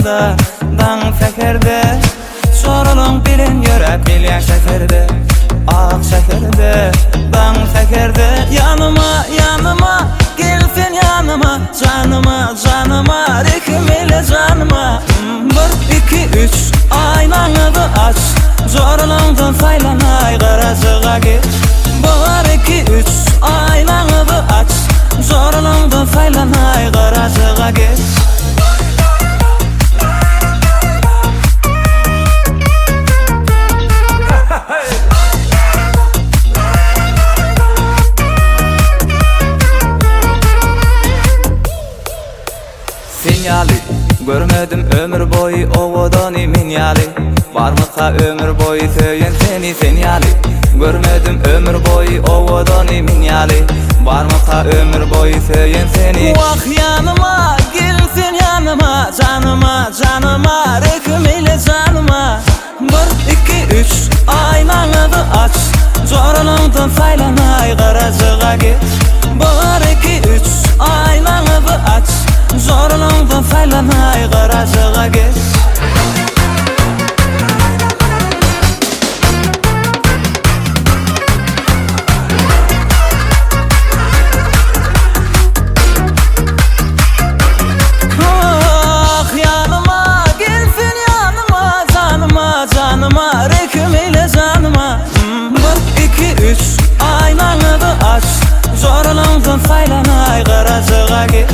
yanımızda dağ fekerde. Sorulun bilin yörep bilyen şekerde, ak şekerde, dağ fekerde. Yanıma yanıma gelsin yanıma, canıma canıma rekmele canıma. 1 2 3 aynanı aç, zorlandım faylanay garajıga geç. 1 2 3 aynanı aç, zorlandım faylanay garajıga geç. Sinyali görmedim ömür boyu ovodan minyali. Varmıqa ömür boyu söyün seni sinyali. Görmedim ömür boyu ovodan minyali. Varmıqa ömür boyu söyün seni. Vah yanıma gelsin yanıma, canıma canıma rekmele canıma. 1 2 3 aynanı aç, zorlandım faylanay garajıga geç. 1 2 3 aynanı aç, zorlandım faylanay garajıga geç. Yanıma gelsin yanıma, canıma canıma rekmele canıma. 1 2 3 aynanı aç, zorlandım faylanay garajıga geç.